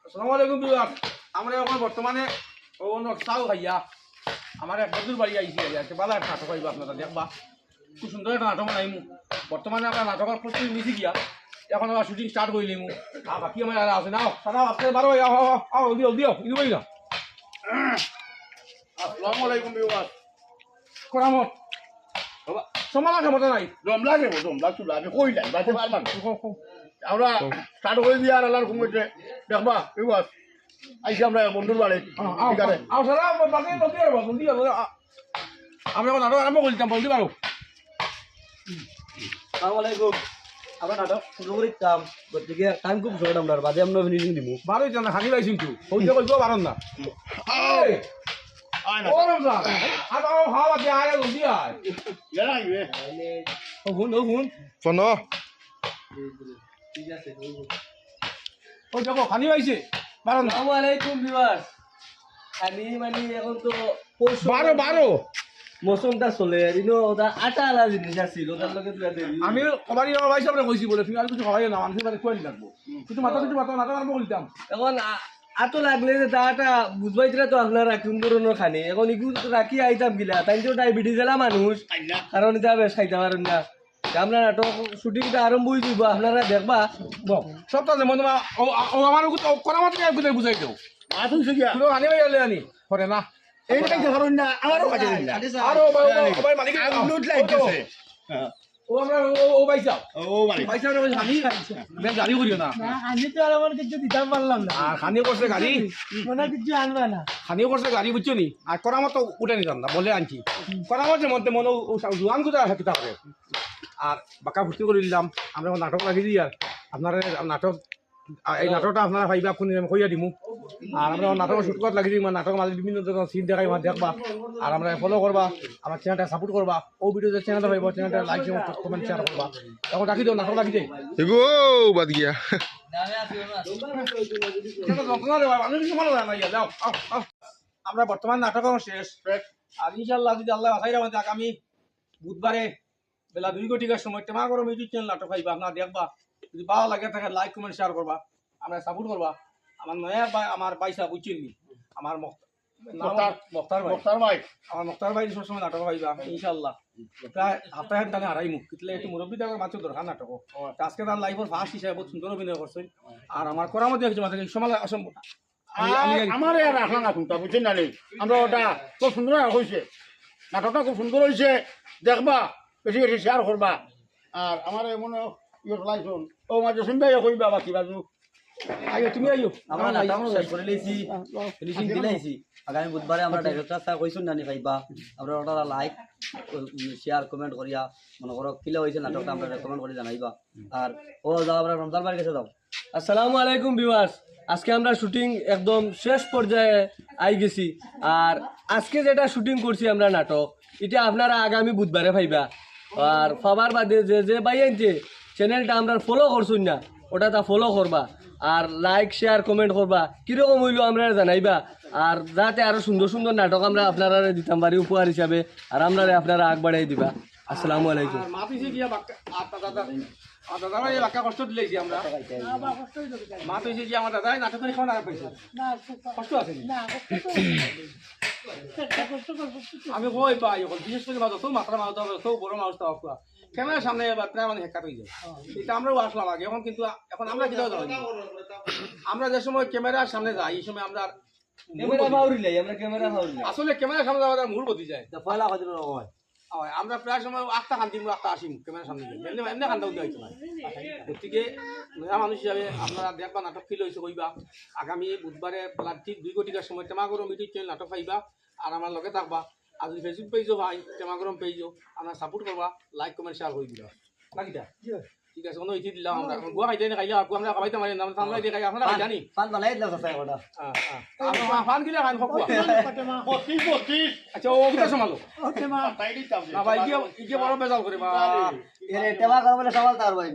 আসসালামু আলাইকুম বিভাগ। আমরা এখন বর্তমানে চাও খাইয়া আমার এক বন্ধুর বাড়ি আইসি আছে বালা একটা নাটক আইবা আপনারা দেখবা খুব সুন্দর একটা নাটক বানাইমু। বর্তমানে আমরা নাটকের প্রস্তুতি নিছি গিয়া এখন আমরা শুটিং স্টার্ট করিলিমু। আর বাকি আমার আর আছে নাও সাদা আপনার বারো দিও দিও ইদু বই না। আসসালামু আলাইকুম বিভাগ। করামত সমালা ক্ষমতা নাই জমলা চুলা আমি কই নাই বাজে পারলাম আমরা স্টার্ট করে দিয়ে আর আল্লাহর ঘুমোচ্ছে দেখবা বিভাগ আইসি আমরা বন্ধুর বাড়ি ঠিক আছে বাকি বলতে পারবো আমরা এখন নাটক আরম্ভ করতাম বলতে পারো। আসসালামু আলাইকুম। আমরা নাটক শুরু করিতাম গতিকে টাইম খুব শর্ট আমরা বাদে আমরা ফিনিশিং দিব। বারো জানা খালি পাইছি কিন্তু হইতে কইব পারন না। ও রমজান আর হাওয়া দিয়ে আয় জলদি আয় হুন ফোন ঠিক আছে। ও দেখো খালি পাইছে পারন না। আসসালামু আলাইকুম ভিউয়ার্স। আমি মানে এখন তো বারো মৌসুমটা চলে এদিনও ওটা আটা আলা জিনিস আছিল ওটার লগে তুই দেবি। আমি কবারই আমার ভাই সামনে কইছি বলে তুমি আর কিছু খাওয়াই না মানুষের বাড়ি খুয়াই লাগবো কিছু মাথা নাটক আরম্ভ করতাম। এখন আতো লাগলে যে তাটা বুঝবাইছিলা তো আপনারা কোন ধরনের খানি এখন ইগু রাখি আইতাম গিলা তাই তো ডায়াবেটিস এলা মানুষ কারণ এটা বেশ খাইতে পারেন না। আমরা নাটক শুটিংটা আরম্ভ হয়ে যাব আপনারা দেখবা সপ্তাহ যেমন তোমার আমার করা মাত্র একদিন বুঝাই দেও মাছ হইছে গিয়া তুমি আনি ভাই আনি করে না এই কাছে ধরুন না আমারও কাছে দিন না আরো ভাই মালিক আগুন লাইতেছে ও আমরা ও ভাই সাহেব ও মানে ভাই সাহেব আমি বেশ গাড়ি করিও না আমি তো আর আমার কিছু দিতে পারলাম না আর খানিও করছে গাড়ি মনে কিছু আনবা না খানিও করছে গাড়ি বুঝছো নি আর করা মতো উঠে নিতাম না বলে আনছি করা মতো মধ্যে মনে জোয়ান কোথায় কিতা করে আর বাঁকা ভর্তি করে দিলাম আমরা নাটক রাখি দিই আর আপনারা নাটক এই নাটকটা আপনারা ভাইবা আপনি কইয়া দিমু আর আমরা নাটক শুট করার লাগি দিই নাটক মাঝে বিভিন্ন ধরনের সিন দেখাই দেখবা আর আমরা ফলো করবা আমার চ্যানেলটা সাপোর্ট করবা ও ভিডিও যে চ্যানেলটা ভাইবা চ্যানেলটা লাইক কমেন্ট শেয়ার করবা এখন রাখি দাও নাটক রাখি দেই এগো বাদ গিয়া আমরা বর্তমান নাটক শেষ আর ইনশাল্লাহ যদি আল্লাহ বাসাই রাখেন আগামী বুধবারে বেলা 2 ঘটিকার সময় টেমা করো ইউটিউব চ্যানেল নাটক পাইবা আপনারা দেখবা যদি ভালো লাগে থাকে লাইক কমেন্ট শেয়ার করবা আমরা সাপোর্ট করবা আমার নয়া আমার বাইসা বুঝছেন নি আমার মখতার ভাই আমার মখতার ভাই সবসময় নাটক পাইবা ইনশাল্লাহ প্রায় সপ্তাহে টানে হারাই মুখ কিতলে একটু মুরব্বী দেওয়ার মাত্র দরকার নাটক আজকে তার লাইফের ফার্স্ট হিসাবে বহুত সুন্দর অভিনয় করছেন আর আমার করার মধ্যে একজন মাত্র সময় অসম্ভব আমার আর রাখলাম না তুমি বুঝছেন না আমরা ওটা খুব সুন্দর হয়েছে নাটকটা খুব সুন্দর হয়েছে দেখবা বেশি বেশি শেয়ার করবা আর আমার এমন ইয়ে লাইছুন ও মাঝে শুনবে কইবা বাকি বাজু আইও তুমি আইও আমরা নাটক শেষ করে লইছি ফিনিশিং দিলাইছি আগামী বুধবারে আমরা ডাইরেক্টর স্যার কইছুন না নি ভাইবা আমরা ওটা লাইক শেয়ার কমেন্ট করিয়া মনে করো কিলা হইছে নাটকটা আমরা রেকমেন্ড করে জানাইবা আর ও যাও আমরা রমজান বাড়ির কাছে যাও। আসসালামু আলাইকুম ভিউয়ার্স। আজকে আমরা শুটিং একদম শেষ পর্যায়ে আই গেছি আর আজকে যেটা শুটিং করছি আমরা নাটক এটা আপনারা আগামী বুধবারে পাইবা আর পাবার বাদে যে ভাই আনছে চ্যানেলটা আমরা ফলো করছুন না ওটা তা ফলো করবা আর লাইক শেয়ার কমেন্ট করবা কীরকম হইলো আমরা জানাইবা আর যাতে আরো সুন্দর সুন্দর নাটক আমরা আপনারা দিতাম পারি উপহার হিসাবে আর আপনারা আগবাড়াই দিবা। আসসালামু আলাইকুম। আর মাতিছে গিয়া দাদা এই বাক্কা কষ্ট দিলেছি আমরা মাত হয়েছে যে আমার দাদা নাটক করে খাওয়া পাইছে না কষ্ট আছে না কষ্ট করবো আমি কই পাই এখন বিশেষ করে মাছ তো মাত্রা মাছ তো বড় মাছ তো ক্যামেরার সামনে প্রায় মানে হেক্কাত হয়ে যায় এটা আমরাও আসলাম আগে এখন কিন্তু এখন আমরা কিভাবে জানি আমরা যে সময় ক্যামেরার সামনে যাই এই সময় আমরা আসলে ক্যামেরার সামনে যাওয়া মূল বদি যায় আমরা প্রায় সময় 8টা খান দিব 8টা আসি ক্যামেরার সামনে এমনি খান্দাও দিয়ে হইতো না গতিকে নয়া মানুষ হিসাবে আপনারা দেখবা নাটক ফিল হয়েছে কইবা আগামী বুধবারে বেলা ঠিক 2 ঘটিকার সময় টেমা গরম ইউটিউব চ্যানেল নাটক পাইবা আর আমার লগে থাকবা আর যদি ফেসবুক পেজও ভাই টেমা গরম পেজও আমরা সাপোর্ট করবা লাইক কমেন্ট শেয়ার করে দিবা নাকিটা ঠিক আছে কোনো ইতি দিলাম আমরা গোয়া খাইতে খাইলে আমরা খাইতে মারি নাম সামলাই দিয়ে খাই আপনারা জানি পান বালাই দিলা চাচা ওটা আমরা ফান কিলা খান খকুয়া 25 আচ্ছা ও কিটা সমালো ওকে মা না ভাই কি বড় বেজাল করে বা এরে টেবা করবলে সওয়াল তার ভাই